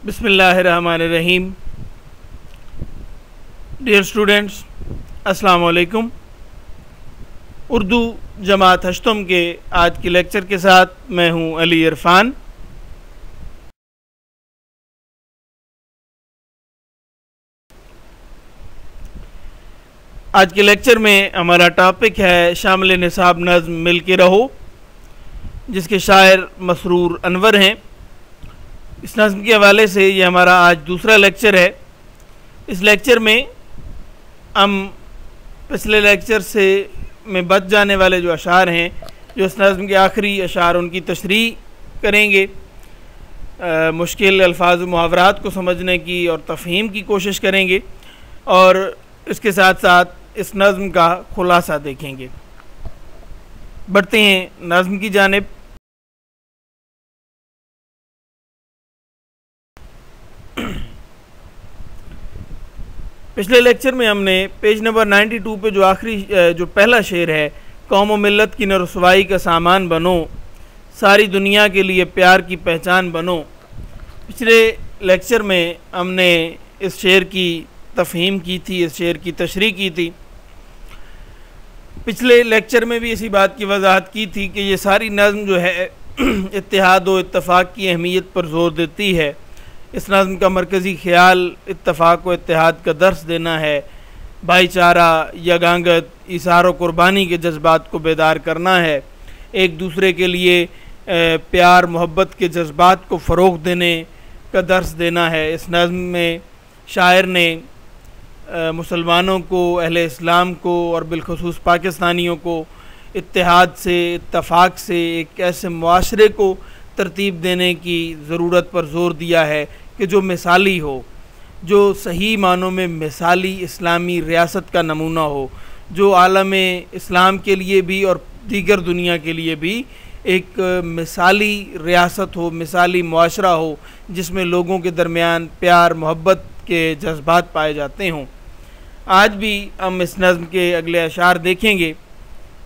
बिस्मिल्लाहिर्रहमानिर्रहीम। Dear students, अस्सलाम वालेकुम। उर्दू जमात हश्तम के आज के लेक्चर के साथ मैं हूं अली इरफान। आज के लेक्चर में हमारा टॉपिक है शामिल निसाब नज़्म मिल के रहो, जिसके शायर मसरूर अनवर हैं। इस नज़्म के हवाले से ये हमारा आज दूसरा लेक्चर है। इस लेक्चर में हम पिछले लेक्चर से में बच जाने वाले जो अशार हैं, जो इस नज़्म के आखिरी अशार, उनकी तशरीह करेंगे। मुश्किल अल्फाज व मुहावरात को समझने की और तफ़हीम की कोशिश करेंगे और इसके साथ साथ इस नज़्म का खुलासा देखेंगे। बढ़ते हैं नज़्म की जानिब। पिछले लेक्चर में हमने पेज नंबर 92 पे जो पहला शेर है, कौम व मिल्लत की न रुसवाई का सामान बनो, सारी दुनिया के लिए प्यार की पहचान बनो। पिछले लेक्चर में हमने इस शेर की तफ़हीम की थी, इस शेर की तशरीह की थी। पिछले लेक्चर में भी इसी बात की वजाहत की थी कि ये सारी नज़्म जो है इत्तेहाद व इत्तफ़ाक़ की अहमियत पर ज़ोर देती है। इस नज़्म का मरकज़ी ख़याल इत्तफ़ाक़ व इत्तेहाद का दर्स देना है, भाईचारा, यगांगत, इसार व क़ुरबानी के जज्बात को बेदार करना है, एक दूसरे के लिए प्यार मोहब्बत के जज्बात को फ़रोग़ देने का दर्स देना है। इस नज़्म में शायर ने मुसलमानों को, अहले इस्लाम को और बिलखुसूस पाकिस्तानियों को इत्तेहाद से, इत्तफ़ाक़ से एक ऐसे मुआशरे को तरतीब देने की ज़रूरत पर ज़ोर दिया है कि जो मिसाली हो, जो सही मानों में मिसाली इस्लामी रियासत का नमूना हो, जो आलम इस्लाम के लिए भी और दीगर दुनिया के लिए भी एक मिसाली रियासत हो, मिसाली मुआशरा हो, जिसमें लोगों के दरमियान प्यार मोहब्बत के जज्बात पाए जाते हों। आज भी हम इस नज़्म के अगले अशार देखेंगे।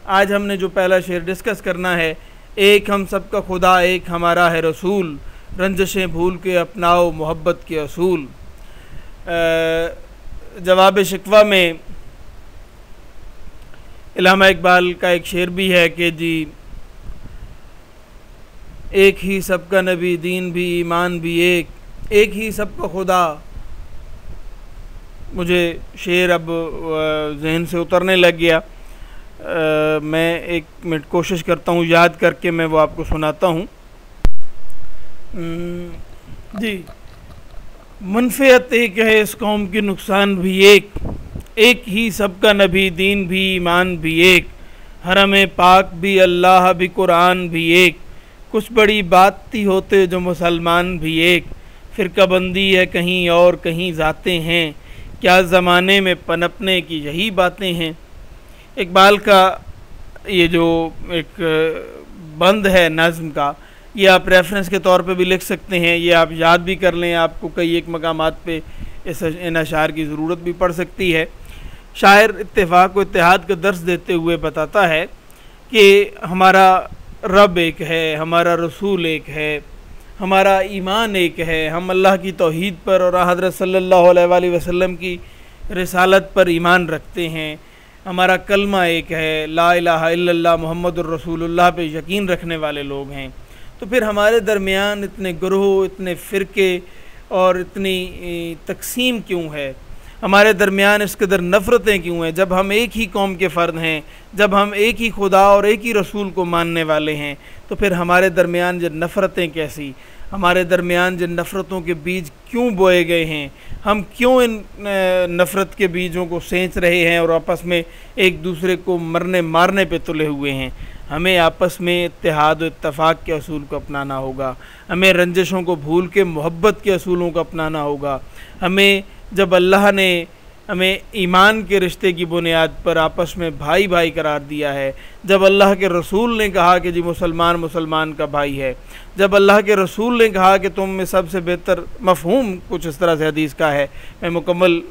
आज हमने जो पहला शेर डिस्कस करना है, एक हम सब का खुदा एक हमारा है रसूल, रंजशें भूल के अपनाओ मोहब्बत के असूल। जवाब शिकवा में इल्हामा इकबाल का एक शेर भी है कि जी, एक ही सबका नबी, दीन भी, ईमान भी एक ही सबका खुदा। मुझे शेर अब जहन से उतरने लग गया। मैं एक मिनट कोशिश करता हूँ, याद करके मैं वो आपको सुनाता हूँ। जी, मुनफ़ियत एक है इस कौम की, नुकसान भी एक ही सबका नबी, दीन भी, ईमान भी एक, हरम पाक भी, अल्लाह भी, कुरान भी एक, कुछ बड़ी बात थी होते जो मुसलमान भी एक, फ़िरक़ाबंदी है कहीं और कहीं जाते हैं, क्या ज़माने में पनपने की यही बातें हैं। इकबाल का ये जो एक बंद है नज़्म का, ये आप रेफरेंस के तौर पे भी लिख सकते हैं, ये आप याद भी कर लें। आपको कई एक मकामात पे इन अशार की ज़रूरत भी पड़ सकती है। शायर इत्तेफाक व इत्तेहाद का दर्स देते हुए बताता है कि हमारा रब एक है, हमारा रसूल एक है, हमारा ईमान एक है, हम अल्लाह की तौहीद पर और हज़रत सल्लल्लाहु अलैहि वसल्लम की रिसालत पर ईमान रखते हैं, हमारा कलमा एक है, ला इलाहा इल्लल्लाह मुहम्मदुर रसूलुल्लाह पे यकीन रखने वाले लोग हैं। तो फिर हमारे दरमियान इतने ग्रोह, इतने फ़िरके और इतनी तकसीम क्यों है? हमारे दरमियान इस कदर नफ़रतें क्यों हैं? जब हम एक ही कौम के फ़र्द हैं, जब हम एक ही खुदा और एक ही रसूल को मानने वाले हैं, तो फिर हमारे दरमियान ये नफ़रतें कैसी? हमारे दरमियान जिन नफ़रतों के बीज क्यों बोए गए हैं? हम क्यों इन नफ़रत के बीजों को सेंच रहे हैं और आपस में एक दूसरे को मरने मारने पे तुले हुए हैं? हमें आपस में इत्तेहाद व इत्तफ़ाक़ के असूल को अपनाना होगा। हमें रंजिशों को भूल के मोहब्बत के असूलों को अपनाना होगा। हमें जब अल्लाह ने हमें ईमान के रिश्ते की बुनियाद पर आपस में भाई भाई करार दिया है, जब अल्लाह के रसूल ने कहा कि जी मुसलमान मुसलमान का भाई है, जब अल्लाह के रसूल ने कहा कि तुम में सबसे बेहतर, मफ़हूम कुछ इस तरह से हदीस का है, मैं मुकम्मल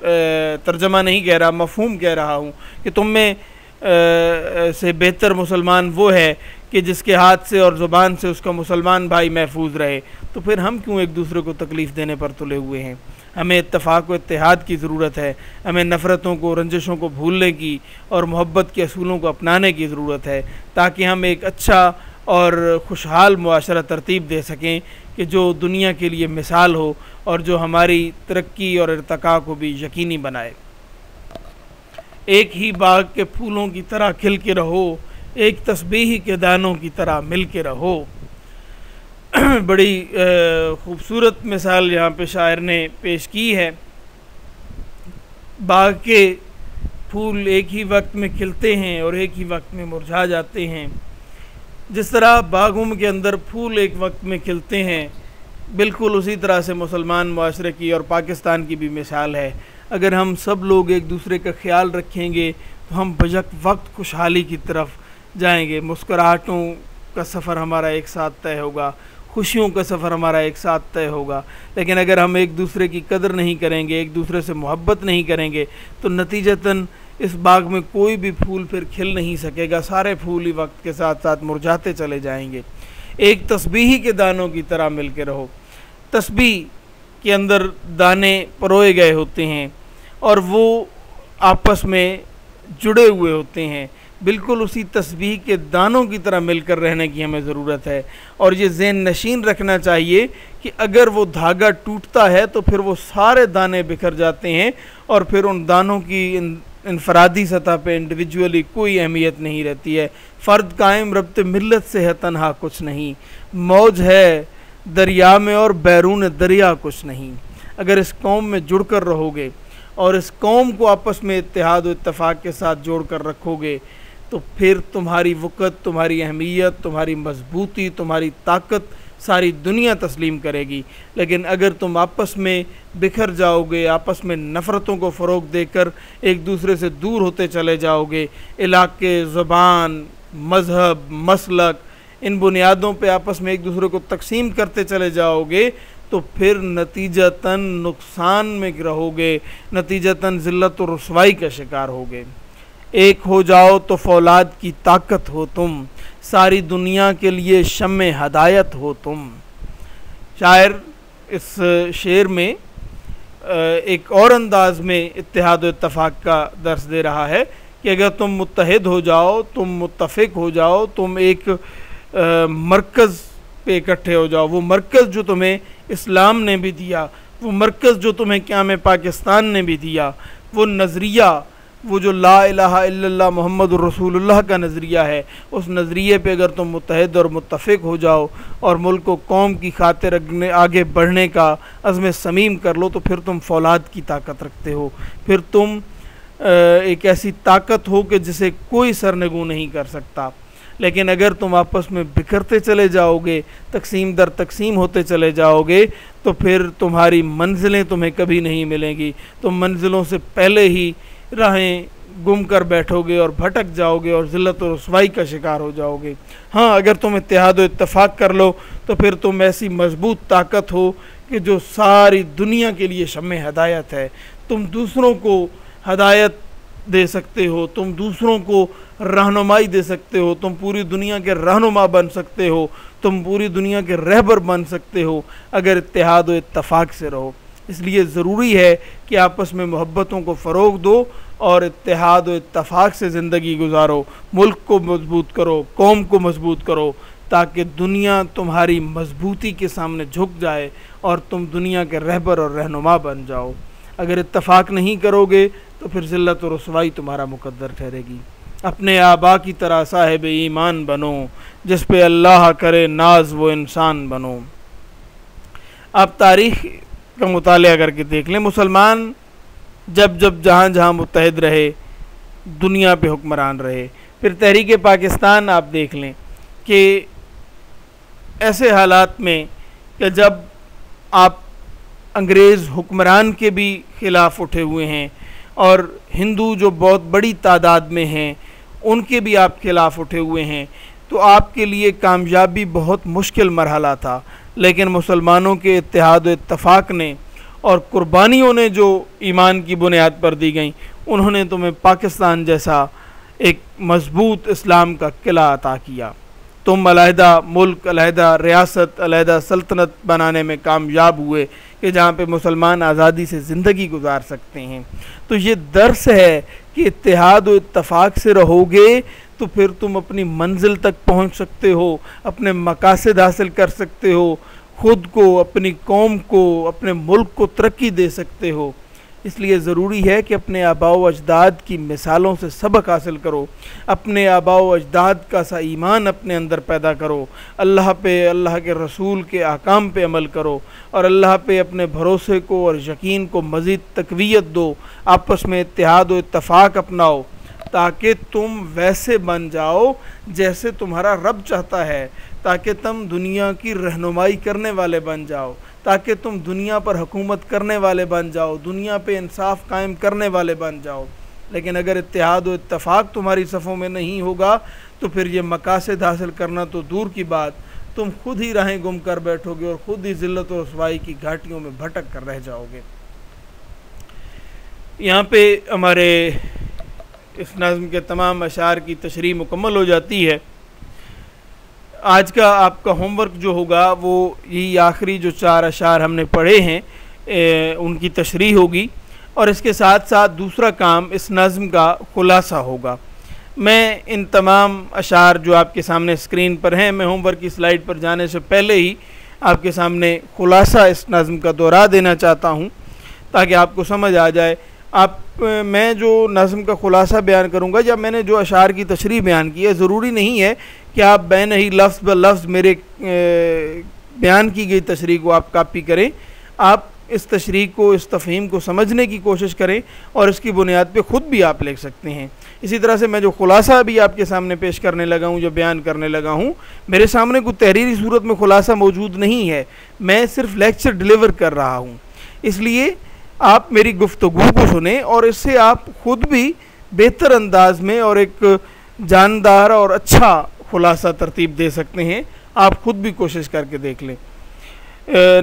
तर्जमा नहीं कह रहा, मफ़हूम कह रहा हूँ कि तुम में से बेहतर मुसलमान वो है कि जिसके हाथ से और ज़ुबान से उसका मुसलमान भाई महफूज रहे, तो फिर हम क्यों एक दूसरे को तकलीफ़ देने पर तुले हुए हैं। हमें इत्तेफाक व इत्तेहाद की ज़रूरत है। हमें नफ़रतों को, रंजिशों को भूलने की और मोहब्बत के असूलों को अपनाने की ज़रूरत है, ताकि हम एक अच्छा और खुशहाल मुआशरा तरतीब दे सकें कि जो दुनिया के लिए मिसाल हो और जो हमारी तरक्की और इर्तिका को भी यकीनी बनाए। एक ही बाग के फूलों की तरह खिल के रहो, एक तस्बीह के दानों की तरह मिल के रहो। बड़ी ख़ूबसूरत मिसाल यहाँ पे शायर ने पेश की है। बाग के फूल एक ही वक्त में खिलते हैं और एक ही वक्त में मुरझा जाते हैं। जिस तरह बागों के अंदर फूल एक वक्त में खिलते हैं, बिल्कुल उसी तरह से मुसलमान मुआशरे की और पाकिस्तान की भी मिसाल है। अगर हम सब लोग एक दूसरे का ख्याल रखेंगे तो हम बजक वक्त खुशहाली की तरफ जाएंगे। मुस्कुराहटों का सफ़र हमारा एक साथ तय होगा, खुशियों का सफ़र हमारा एक साथ तय होगा। लेकिन अगर हम एक दूसरे की कदर नहीं करेंगे, एक दूसरे से मोहब्बत नहीं करेंगे, तो नतीजतन इस बाग में कोई भी फूल फिर खिल नहीं सकेगा। सारे फूल ही वक्त के साथ साथ मुरझाते चले जाएंगे। एक तस्बीह के दानों की तरह मिल के रहो। तस्बीह के अंदर दाने परोए गए होते हैं और वो आपस में जुड़े हुए होते हैं। बिल्कुल उसी तस्बीह के दानों की तरह मिलकर रहने की हमें ज़रूरत है। और ये ज़हन नशीन रखना चाहिए कि अगर वो धागा टूटता है तो फिर वो सारे दाने बिखर जाते हैं और फिर उन दानों की इनफरादी सतह पे इंडिविजुअली कोई अहमियत नहीं रहती है। फ़र्द कायम रब्ते मिल्लत से है तन्हा कुछ नहीं, मौज है दरिया में और बैरून दरिया कुछ नहीं। अगर इस कौम में जुड़कर रहोगे और इस कौम को आपस में इत्तेहाद और इत्तेफाक के साथ जोड़ कर रखोगे, तो फिर तुम्हारी वक़्त, तुम्हारी अहमियत, तुम्हारी मजबूती, तुम्हारी ताकत सारी दुनिया तस्लीम करेगी। लेकिन अगर तुम आपस में बिखर जाओगे, आपस में नफ़रतों को फ़रोग देकर एक दूसरे से दूर होते चले जाओगे, इलाके, ज़बान, मज़हब, मसलक, इन बुनियादों पे आपस में एक दूसरे को तकसीम करते चले जाओगे, तो फिर नतीजतन नुकसान में रहोगे, नतीजतन ज़िल्लत और रुसवाई का शिकार होगे। एक हो जाओ तो फौलाद की ताकत हो तुम, सारी दुनिया के लिए शम्मे हदायत हो तुम। शायर इस शेर में एक और अंदाज में इत्तेहाद और इत्तफाक का दर्स दे रहा है कि अगर तुम मुत्तहिद हो जाओ, तुम मुत्तफ़िक हो जाओ, तुम एक मरकज़ पे इकट्ठे हो जाओ, वो मरकज़ जो तुम्हें इस्लाम ने भी दिया, वो मरकज़ जो तुम्हें क़याम पाकिस्तान ने भी दिया, वो नज़रिया, वो जो ला इलाहा इल्लल्लाह मुहम्मदुर रसूलुल्लाह का नज़रिया है, उस नज़रिए पे अगर तुम मुत्तहिद और मुत्तफ़िक हो जाओ और मुल्क व कौम की खातिर आगे बढ़ने का अज़्म समीम कर लो, तो फिर तुम फौलाद की ताकत रखते हो। फिर तुम एक ऐसी ताकत हो कि जिसे कोई सरनगू नहीं कर सकता। लेकिन अगर तुम आपस में बिखरते चले जाओगे, तकसीम दर तकसीम होते चले जाओगे, तो फिर तुम्हारी मंजिलें तुम्हें कभी नहीं मिलेंगी। तुम मंजिलों से पहले ही राहें गुम कर बैठोगे और भटक जाओगे और ज़िल्लत और रुसवाई का शिकार हो जाओगे। हाँ, अगर तुम इत्तेहाद और इत्तफाक कर लो तो फिर तुम ऐसी मजबूत ताकत हो कि जो सारी दुनिया के लिए शम्मे हदायत है। तुम दूसरों को हदायत दे सकते हो, तुम दूसरों को रहनुमाई दे सकते हो, तुम पूरी दुनिया के रहनुमा बन सकते हो, तुम पूरी दुनिया के रहबर बन सकते हो अगर इत्तेहाद और इत्तफाक से रहो। इसलिए ज़रूरी है कि आपस में मोहब्बतों को फ़रोग दो और इत्तेहाद और इत्तफाक से ज़िंदगी गुजारो। मुल्क को मजबूत करो, कौम को मजबूत करो, ताकि दुनिया तुम्हारी मजबूती के सामने झुक जाए और तुम दुनिया के रहबर और रहनुमा बन जाओ। अगर इत्तफाक नहीं करोगे तो फिर ज़िल्लत और रुसवाई तुम्हारा मुकद्दर ठहरेगी। अपने आबा की तरह साहिब ईमान बनो, जिस पे अल्लाह करे नाज वो इंसान बनो। आप तारीख़ का मुतालिया करके देख लें, मुसलमान जब जब जहाँ जहाँ मुत्तहिद रहे, दुनिया पे हुक्मरान रहे। फिर तहरीक पाकिस्तान आप देख लें कि ऐसे हालात में कि जब आप अंग्रेज़ हुक्मरान के भी ख़िलाफ़ उठे हुए हैं और हिंदू जो बहुत बड़ी तादाद में हैं उनके भी आप खिलाफ़ उठे हुए हैं, तो आपके लिए कामयाबी बहुत मुश्किल मरहला था। लेकिन मुसलमानों के इत्तेहाद व इत्तफाक ने और कुर्बानियों ने जो ईमान की बुनियाद पर दी गई, उन्होंने तुम्हें पाकिस्तान जैसा एक मजबूत इस्लाम का किला अता किया। तुम अलहदा मुल्क, अलहदा रियासत, अलहदा सल्तनत बनाने में कामयाब हुए कि जहाँ पे मुसलमान आज़ादी से ज़िंदगी गुजार सकते हैं। तो ये दर्स है कि इत्तेहाद और इत्तफ़ाक़ से रहोगे तो फिर तुम अपनी मंजिल तक पहुँच सकते हो, अपने मकासद हासिल कर सकते हो, ख़ुद को, अपनी कौम को, अपने मुल्क को तरक्की दे सकते हो। इसलिए ज़रूरी है कि अपने आबाओ अजदाद की मिसालों से सबक हासिल करो, अपने आबाओ अजदाद का सा ईमान अपने अंदर पैदा करो, अल्लाह पे, अल्लाह के रसूल के अहकाम पे अमल करो और अल्लाह पे अपने भरोसे को और यकीन को मज़ीद तक़वियत दो। आपस में इत्तेहाद और इत्तफ़ाक़ अपनाओ ताकि तुम वैसे बन जाओ जैसे तुम्हारा रब चाहता है, ताकि तुम दुनिया की रहनुमाई करने वाले बन जाओ, ताकि तुम दुनिया पर हुकूमत करने वाले बन जाओ, दुनिया पे इंसाफ कायम करने वाले बन जाओ। लेकिन अगर इत्तेहाद और इत्तफ़ाक़ तुम्हारी सफ़ों में नहीं होगा तो फिर ये मकासद हासिल करना तो दूर की बात, तुम खुद ही राहें गुम कर बैठोगे और ख़ुद ही ज़िल्लत और रुसवाई की घाटियों में भटक कर रह जाओगे। यहाँ पे हमारे इस नज़्म के तमाम अशार की तशरीह मुकम्मल हो जाती है। आज का आपका होमवर्क जो होगा वो यही आखिरी जो 4 अशार हमने पढ़े हैं उनकी तशरीह होगी और इसके साथ साथ दूसरा काम इस नज़्म का खुलासा होगा। मैं इन तमाम अशार जो आपके सामने स्क्रीन पर हैं, मैं होमवर्क की स्लाइड पर जाने से पहले ही आपके सामने खुलासा इस नज़्म का दोहरा देना चाहता हूँ ताकि आपको समझ आ जाए। मैं जो नज़्म का ख़ुलासा बयान करूँगा या मैंने जो अशार की तशरीह बयान की है, ज़रूरी नहीं है कि आप बैन ही लफ्ज़ ब लफ्ज़ मेरे बयान की गई तशरीह को आप कापी करें। आप इस तशरीह को, इस तफ़हीम को समझने की कोशिश करें और इसकी बुनियाद पे ख़ुद भी आप लिख सकते हैं। इसी तरह से मैं जो ख़ुलासा अभी आपके सामने पेश करने लगा हूँ, जो बयान करने लगा हूँ, मेरे सामने कोई तहरीरी सूरत में ख़ुलासा मौजूद नहीं है, मैं सिर्फ लेक्चर डिलीवर कर रहा हूँ। इसलिए आप मेरी गुफ्तगू को सुने और इससे आप ख़ुद भी बेहतर अंदाज में और एक जानदार और अच्छा ख़ुलासा तरतीब दे सकते हैं। आप ख़ुद भी कोशिश करके देख लें।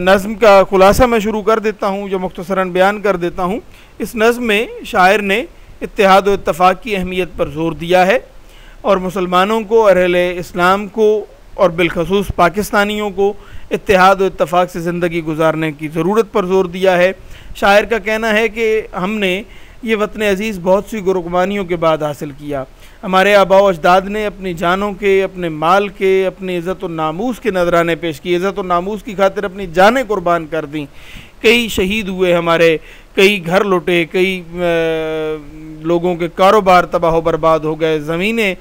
नज़्म का ख़ुलासा मैं शुरू कर देता हूँ, जो मुख्तसरन बयान कर देता हूँ। इस नज़्म में शायर ने इत्तेहाद और इत्तफ़ाक़ की अहमियत पर ज़ोर दिया है और मुसलमानों को, अहले इस्लाम को और बिलखसूस पाकिस्तानियों को इत्तेहाद और इत्तफ़ाक़ से ज़िंदगी गुजारने की ज़रूरत पर ज़ोर दिया है। शायर का कहना है कि हमने ये वतन अज़ीज़ बहुत सी कुर्बानियों के बाद हासिल किया। हमारे आबाओ अजदाद ने अपनी जानों के, अपने माल के, अपनी इज़्ज़त और नामूस के नजराने पेश किए, इज़्ज़त और नामूस की खातिर अपनी जानें कुर्बान कर दी। कई शहीद हुए हमारे, कई घर लुटे, कई लोगों के कारोबार तबाह बर्बाद हो गए, ज़मीनें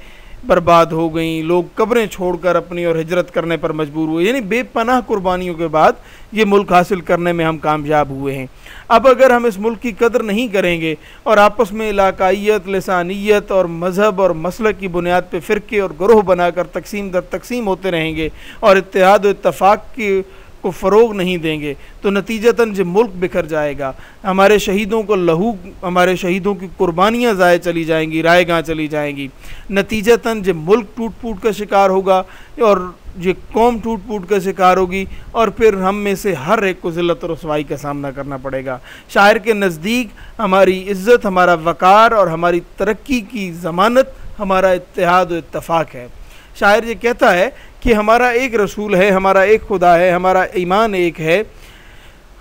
बर्बाद हो गई, लोग कब्रें छोड़कर अपनी और हिजरत करने पर मजबूर हुए। यानी बेपनाह कुर्बानियों के बाद ये मुल्क हासिल करने में हम कामयाब हुए हैं। अब अगर हम इस मुल्क की कदर नहीं करेंगे और आपस में इलाकाइयत, लिसानियत और मज़हब और मसलक की बुनियाद पर फ़िरके और ग्रोह बनाकर तकसीम दर तकसीम होते रहेंगे और इत्तेहाद और इत्तफ़ाक़ को फ़रोग़ नहीं देंगे तो नतीजतन जो मुल्क बिखर जाएगा। हमारे शहीदों को लहू, हमारे शहीदों की कुर्बानियाँ ज़ाय चली जाएंगी, रायगां चली जाएंगी। नतीजतन जो मुल्क टूट फूट का शिकार होगा और ये कौम टूट फूट का शिकार होगी और फिर हम में से हर एक को ज़िल्लत और रुसवाई का सामना करना पड़ेगा। शायर के नज़दीक हमारी इज़्ज़त, हमारा वक़ार और हमारी तरक्की की ज़मानत हमारा इत्तेहाद और इत्तफ़ाक़ है। शायर ये कहता है कि हमारा एक रसूल है, हमारा एक खुदा है, हमारा ईमान एक है,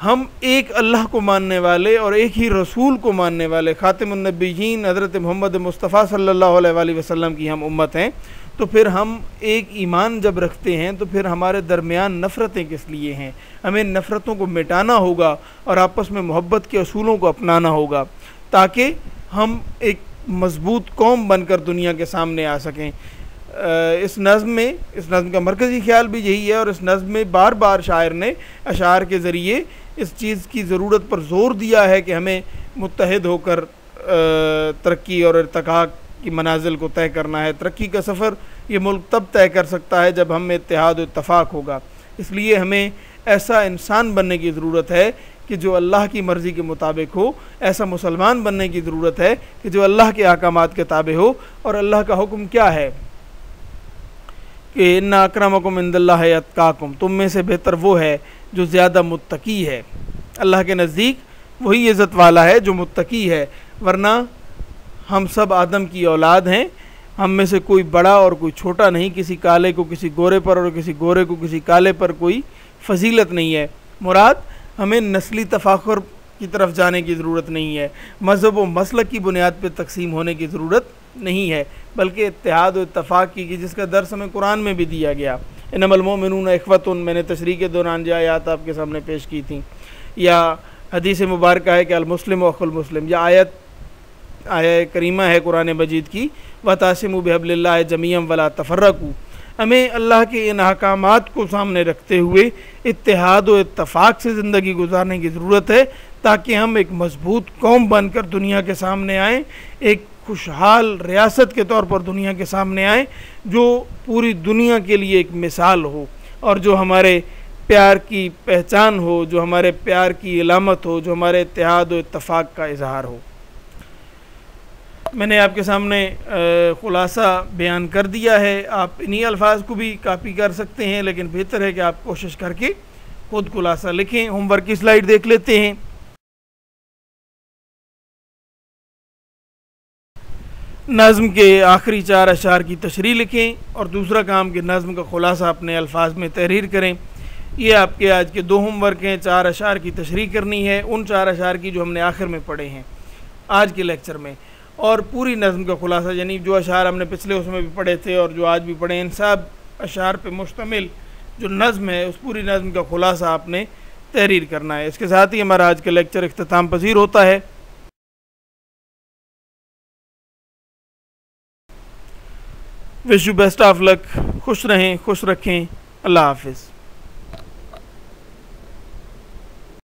हम एक अल्लाह को मानने वाले और एक ही रसूल को मानने वाले खातिमुन नबीयीन हज़रत मोहम्मद मुस्तफ़ा सल्लल्लाहु अलैहि वसल्लम की हम उम्मत हैं। तो फिर हम एक ईमान जब रखते हैं तो फिर हमारे दरमियान नफ़रतें किस लिए हैं? हमें नफ़रतों को मिटाना होगा और आपस में मोहब्बत के असूलों को अपनाना होगा ताकि हम एक मज़बूत कौम बनकर दुनिया के सामने आ सकें। इस नज़्म का मरकज़ी ख्याल भी यही है और इस नज़्म में बार बार शायर ने अशार के ज़रिए इस चीज़ की ज़रूरत पर ज़ोर दिया है कि हमें मुत्तहिद होकर तरक्की और इर्तिक़ा की मनाजिल को तय करना है। तरक्की का सफ़र ये मुल्क तब तय कर सकता है जब हम में इत्तेहाद और इत्तफ़ाक़ होगा। इसलिए हमें ऐसा इंसान बनने की ज़रूरत है कि जो अल्लाह की मर्ज़ी के मुताबिक हो, ऐसा मुसलमान बनने की ज़रूरत है कि जो अल्लाह के अहकामात के ताबे हो। और अल्लाह का हुक्म क्या है कि इन्ना अक्रमकुम इंदल्लाहि अत्काकुम, तुम में से बेहतर वो है जो ज़्यादा मुत्तकी है। अल्लाह के नज़दीक वही इज़्ज़त वाला है जो मुत्तकी है, वरना हम सब आदम की औलाद हैं हम में से कोई बड़ा और कोई छोटा नहीं, किसी काले को किसी गोरे पर और किसी गोरे को किसी काले पर कोई फजीलत नहीं है। मुराद हमें नस्ली तफाखुर की तरफ जाने की ज़रूरत नहीं है, मज़हब व मसलक की बुनियाद पर तकसीम होने की ज़रूरत नहीं है, बल्कि इत्तेहाद व इत्तफ़ाक़ की, जिसका दर्स हमें कुरान में भी दिया गया। इन्नमल मोमिनून इख्वतुन, मैंने तशरीह के दौरान जो आयत आपके सामने पेश की थी, या हदीस मुबारक है कि अल मुस्लिम व अखुल मुस्लिम, या आयत करीमा है कुरान मजीद की, वतासिमु बिहब्लिल्लाह जमीअन वला तफर्रकू। हमें अल्लाह के इन अहकामात को सामने रखते हुए इत्तेहाद व इत्तफ़ाक़ से ज़िंदगी गुजारने की ज़रूरत है, ताकि हम एक मजबूत कौम बनकर दुनिया के सामने आएँ, एक खुशहाल रियासत के तौर पर दुनिया के सामने आए, जो पूरी दुनिया के लिए एक मिसाल हो और जो हमारे प्यार की पहचान हो, जो हमारे प्यार की इलामत हो, जो हमारे इत्तेहाद व इत्तफ़ाक़ का इजहार हो। मैंने आपके सामने ख़ुलासा बयान कर दिया है। आप इन्हीं अल्फाज को भी कापी कर सकते हैं, लेकिन बेहतर है कि आप कोशिश करके खुद ख़ुलासा लिखें। होमवर्क की स्लाइड देख लेते हैं। नज़्म के आखिरी 4 अशार की तशरीह लिखें और दूसरा काम कि नज़्म का ख़ुलासा अपने अल्फाज में तहरीर करें। ये आपके आज के 2 होमवर्क हैं। 4 अशार की तशरीह करनी है, उन 4 अशार की जो हमने आखिर में पढ़े हैं आज के लेक्चर में, और पूरी नज़्म का ख़ुलासा, यानी जो अशार हमने पिछले उसमें भी पढ़े थे और जो आज भी पढ़े, इन सब अशार पे मुश्तमिल जो नज़्म है, उस पूरी नज़्म का ख़ुलासा आपने तहरीर करना है। इसके साथ ही हमारा आज का लेक्चर इख्तिताम पज़ीर होता है। Wish you best of luck. खुश रहें, खुश रखें। अल्लाह हाफ़िज़।